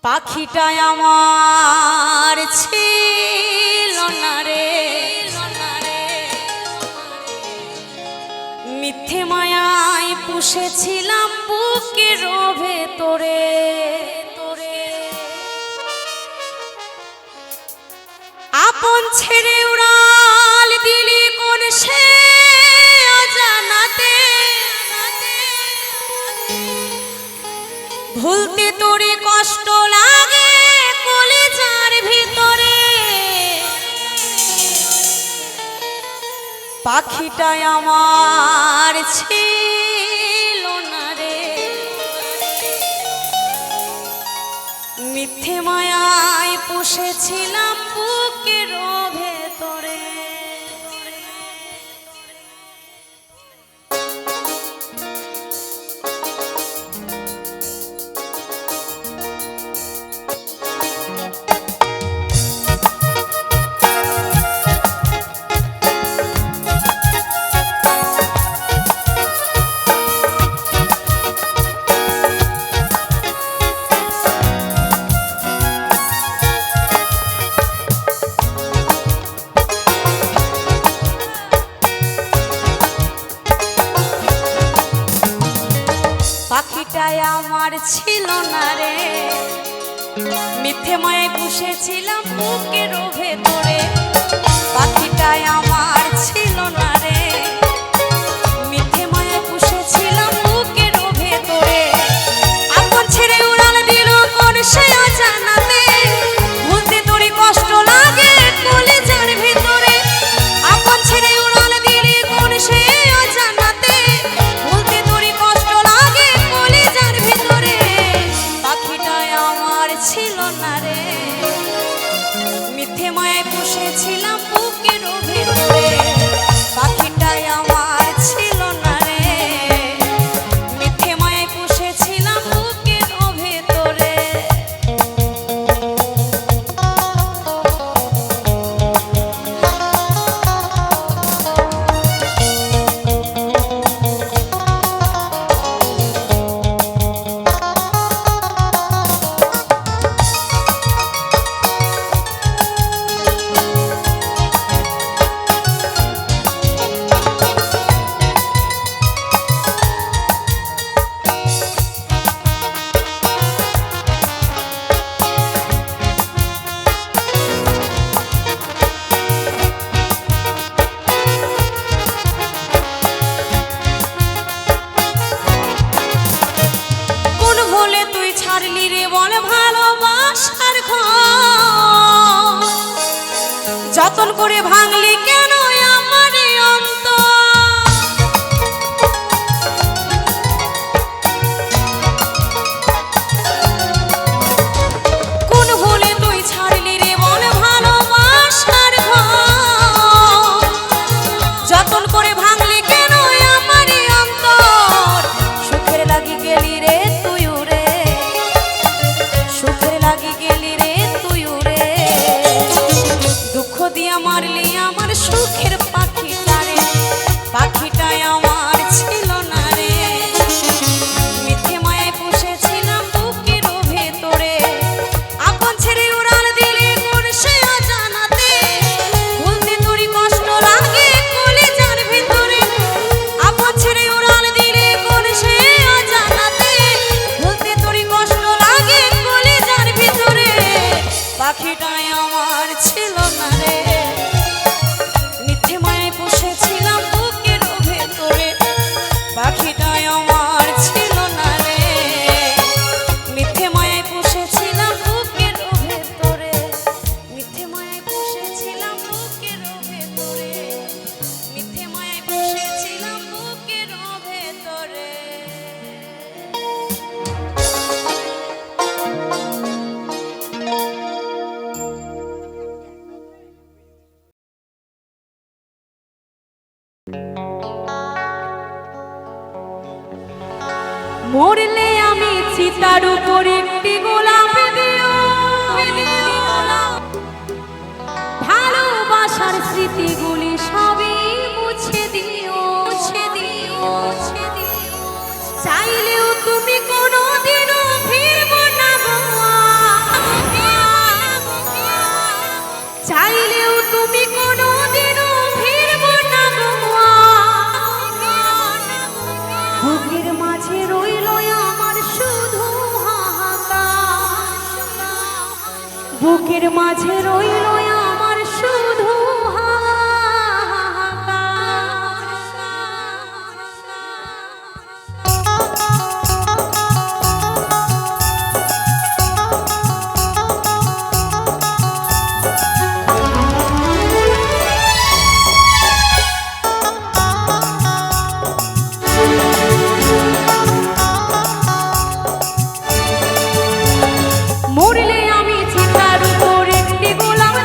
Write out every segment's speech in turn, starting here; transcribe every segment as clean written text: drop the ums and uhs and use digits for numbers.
পাখিটা আমার ছিল না রে, মিথ্যে মায়ায় পুষেছিলাম বুকের ভেতরে। আপন ছেড়ে উড়াল দিলি কোন সে অজানাতে, ভুলতে তোরে কষ্ট লাগে কলিজার ভিতরে। পাখিটা আমার ছিল না রে, মিথ্যে মায়ায় পুষেছিলাম বুকের ভেতরে। পাখিটাই আমার ছিল না রে, মিথ্যে মায়ায় পুষেছিলাম বুকের ভেতরে। পাখিটাই আমার ছিল না রে, মিথ্যে মায়ায় পুষেছিলাম বুকের ভেতরে। আপন ছেড়ে উড়াল দিল কোন সে অজানাতে, ভুলতে তোরে কষ্ট লাগে কলিজার ভিতরে। আপন ছেড়ে উড়াল দিলি কোন সে অজানাতে, ভুলতে তোরে কষ্ট লাগে কলিজার ভিতরে। পাখিটাই আমার ছিল না রে, মিথ্যে মায়ায় পুষেছিলাম বুকের ভেতরে। পাখিটাই আমার ছিল না রে, মিথ্যে মায়ায় পুষেছিলাম বুকের ভেতরে। ছাড়লি রে বল ভালোবাসার ঘর, যতন করে ভাঙলি কেন আমার অন্তর। কোন ভুলে তুই ছাড়লি রে বল ভালোবাসার ঘর, যতন করে ভাঙলি কেন আমার অন্তর। সুখের লাগি গেলি রে তুই উড়ে, সুখের লাগি গেলি রে তুই উড়ে। দুঃখ দিয়া মারলি আমার সুখের বুকের মাঝে রইল আমার শুধু মরলে আমি চিতার উপর একটি গোলাম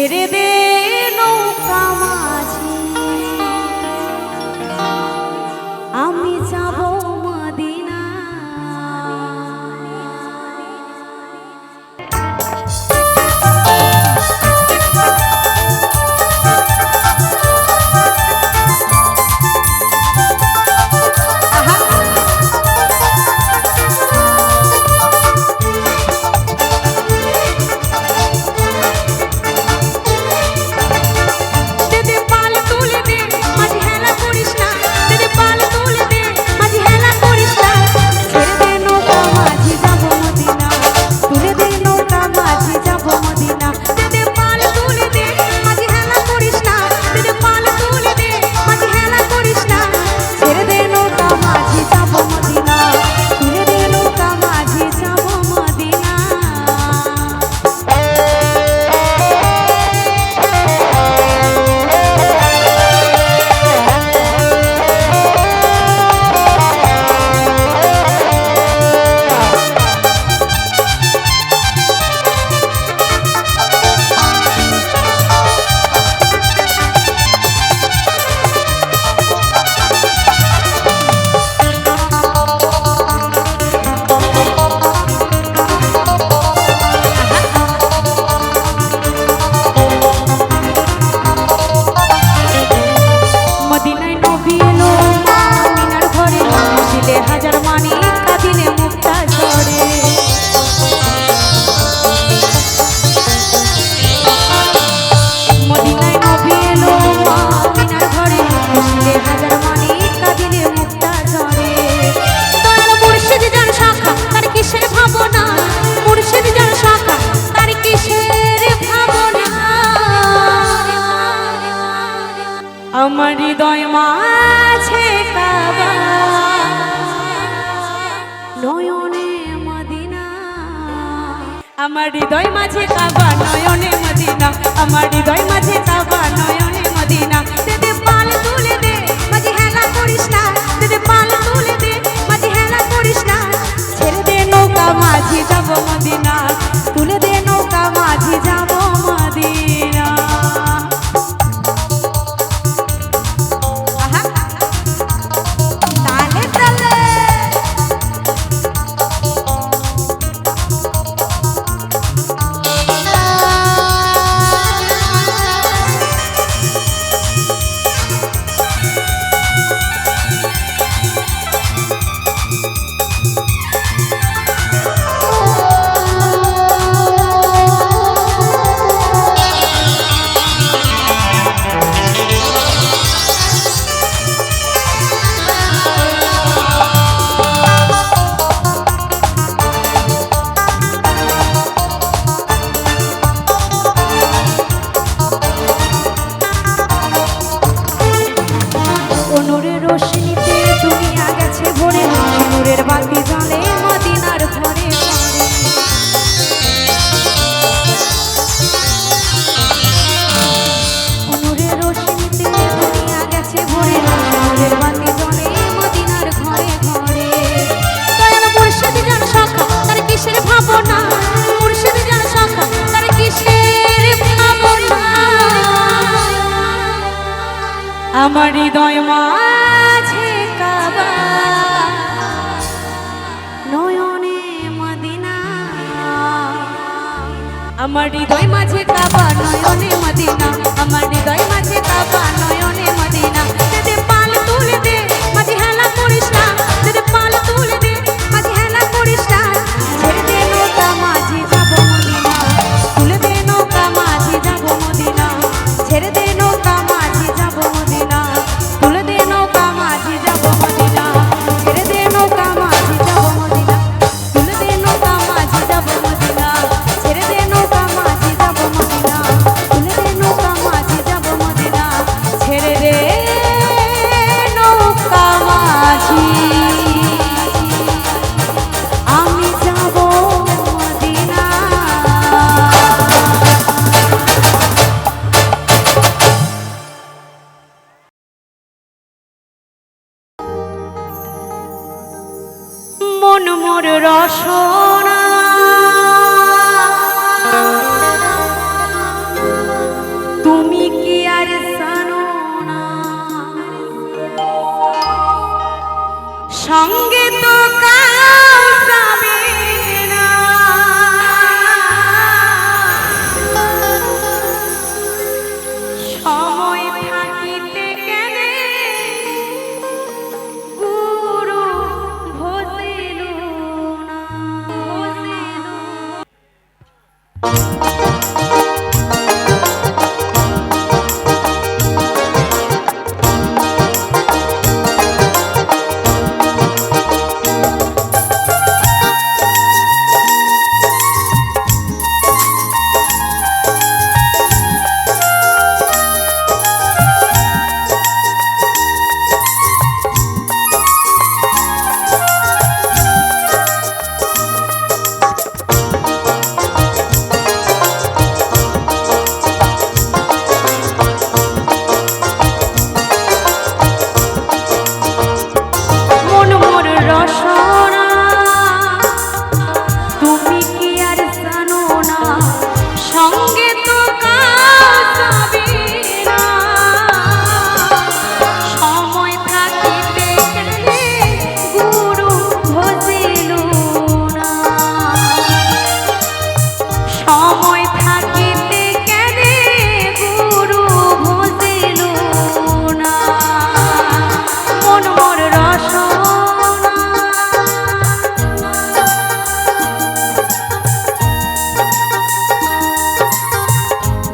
ছেড়ে দে নৌকা মাঝি আমি যাব মদিনা। আমার হৃদয় মাঝে কাবা নয়নে মদিনা, আমার হৃদয় মাঝে কাবা নয়নে মদিনা, আমার হৃদয় মাঝে কাবা নয়নে মদিনা। দে পাল তুলে দে মাঝে হেলা করিস না, দে পাল তুলে দে মাঝে হেলা করিস না, ছেড়ে দে নৌকা মাঝি যাব মদিনা, তুলে দে নৌকা মাঝি যাব মদিনা। রোশনীতে দুনিয়া গেছে ভরে, নূরের বাতি জ্বলে মদিনার ঘরে ঘরে। নূরের রোশনীতে দুনিয়া গেছে ভরে, নূরের বাতি জ্বলে মদিনার ঘরে ঘরে। দয়াল মুর্শিদ জান সখা তার কিসের ভাবনা, মুর্শিদ জান সখা তার কিসের ভাবনা। আমার হৃদয় মাঝে কাবা নয়নে মদিনা, আমার হৃদয় মাঝে কাবা নয়নে মদিনা, আমার হৃদয় মাঝে কাবা নয়নে মদিনা। দে পাল তুলে দে মাঝে হেলা করিস না, দে পাল তুলে দে মাঝে হেলা করিস না, ছেড়ে দে নৌকা মাঝি যাব মদিনা, তুলে দে নৌকা মাঝি যাব মদিনা, ছেড়ে দে নৌকা মাঝি যাব মদিনা, তুলে দে নৌকা মাঝি যাব মদিনা, ছেড়ে দে নৌকা মাঝি যাব মদিনা, তুলে দে নৌকা মাঝি যাব মদিনা, ছেড়ে দে নৌকা মাঝি যাব মদিনা, তুলে দে নৌকা মাঝি যাব মদিনা, ছেড়ে দে নৌকা মাঝি আমি যাব মদিনা। মন মোর রসনা সঙ্গে তো কাউ যাবে না, সময় থাকিতে কেনে গুরু ভজিল না।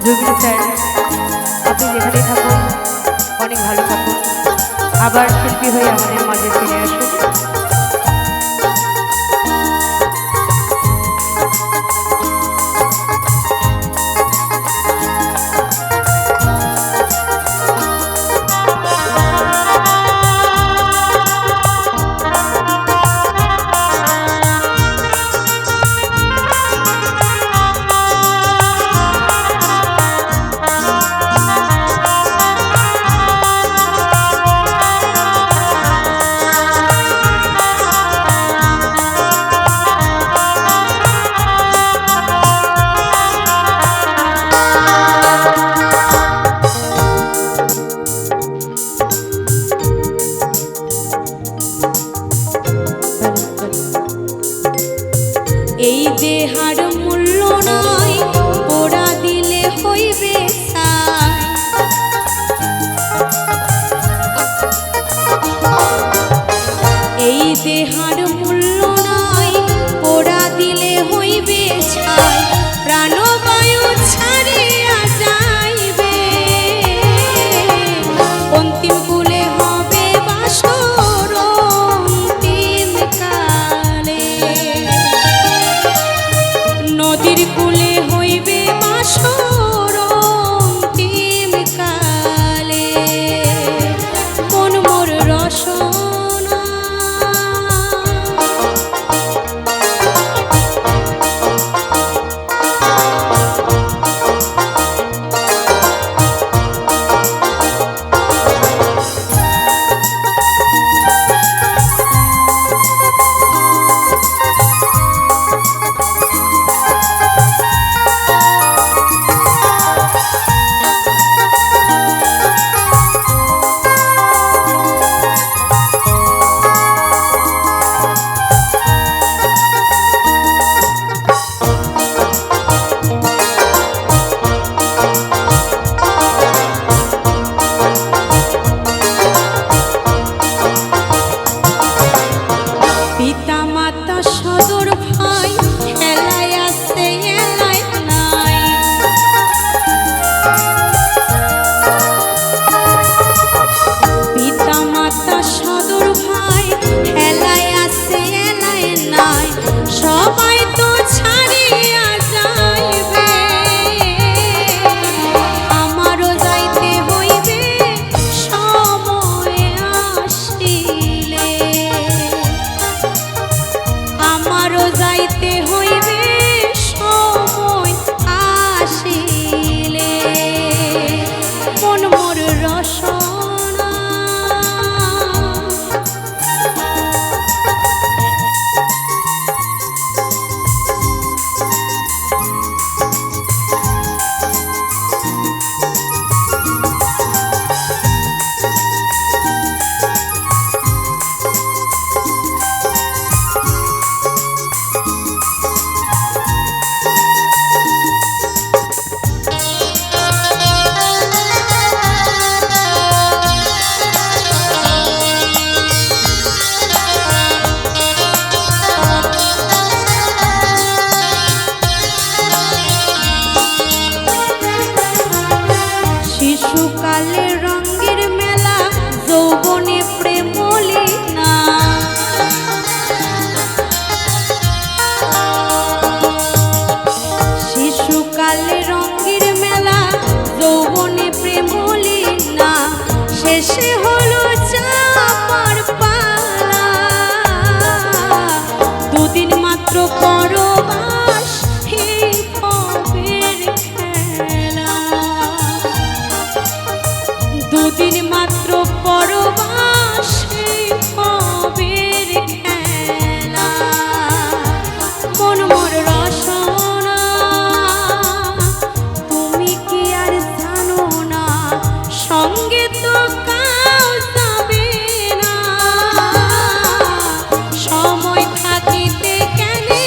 জুবিন স্যার, আপনি যেখানে থাকুন অনেক ভালো থাকুন, আবার শিল্পী হয়ে আমাদের মাঝে ফিরে আসুন। এই দেহার মূল্য নয় পোড়া দিলে হইবে ছাই, এই দেহার মূল্য নয় পোড়া দিলে হইবে ছাই, প্রাণবায়ু ছাড়িয়া যাইবে অন্তিম কুলে হবে বাসর অন্তিম কালে, নদীর কূলে হইবে বাসর অন্তিম কালে, মন মোর রসনা হলো চাপার পালা, দুদিন মাত্র পরবাস এই ভবের খেলা, দুদিন মাত্র পরবাস এই ভবের খেলা। মন মোর রসনা তুমি কি আর জানো না, সঙ্গে তো কাউ যাবে না, সময় থাকিতে কেনে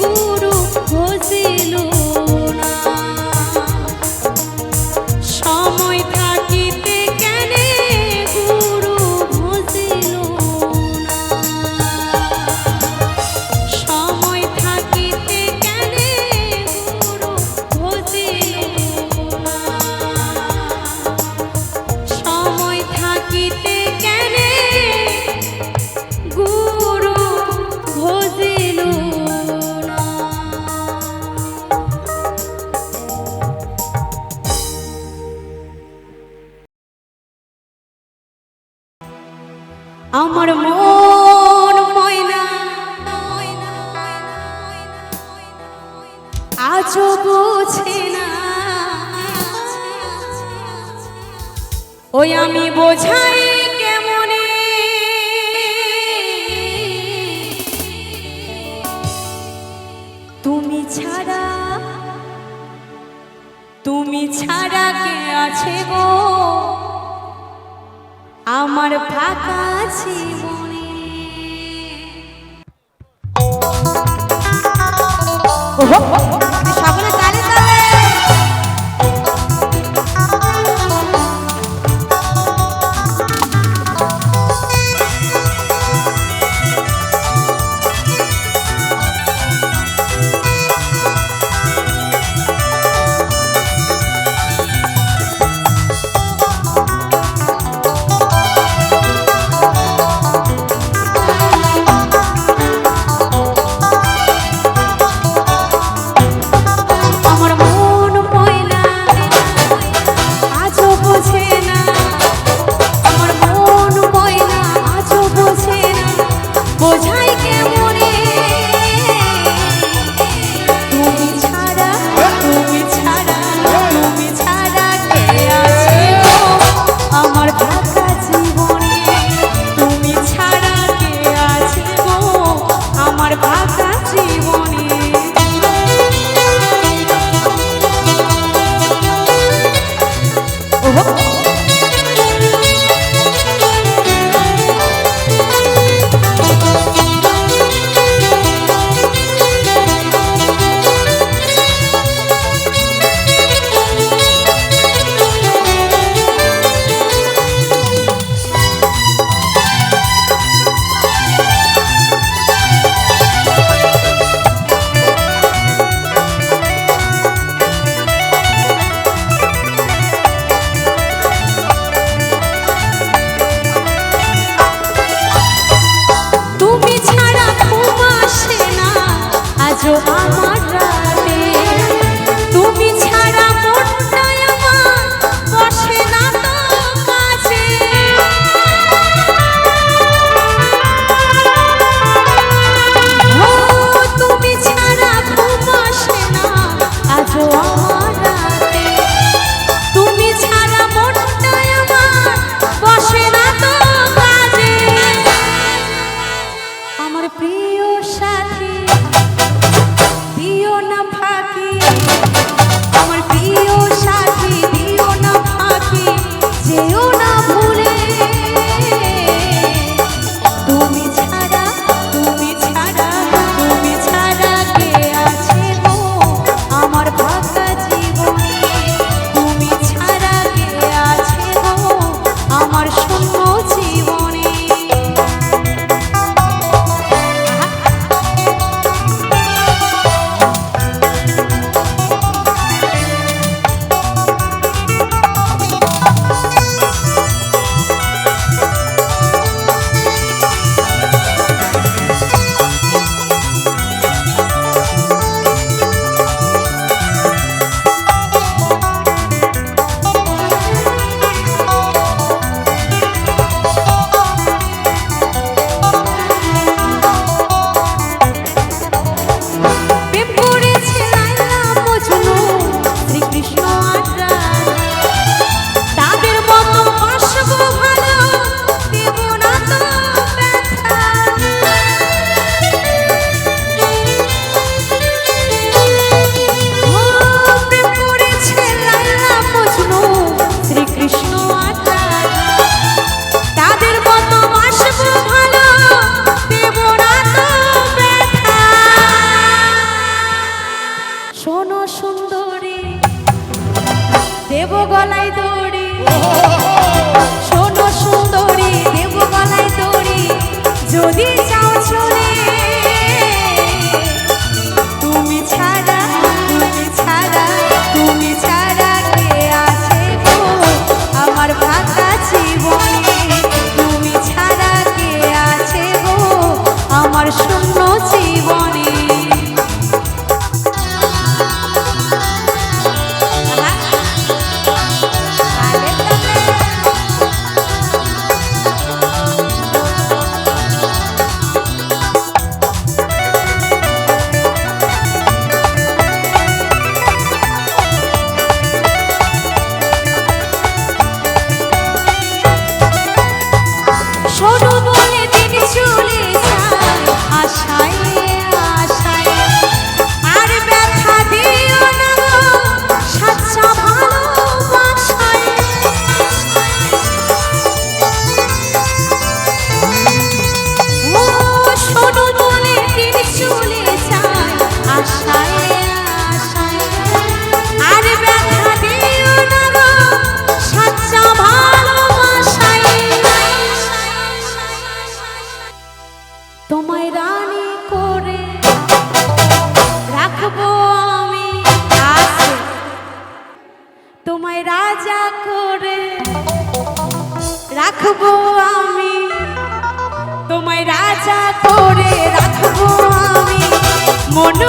গুরু ভজিল না, সময় থাকিতে কেনে গুরু ভজিল না, সময় থাকিতে কেনে গুরু ভজিল না, সময় থাকিতে কেনে গুরু ভজিল না। আমার মন ময়না আজও বোঝে না, ওই আমি বোঝাই কেমনে, তুমি ছাড়া, তুমি ছাড়া কে আছে গো আমার ফাঁকা জীবনে। সকলে তালে তালে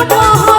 মহল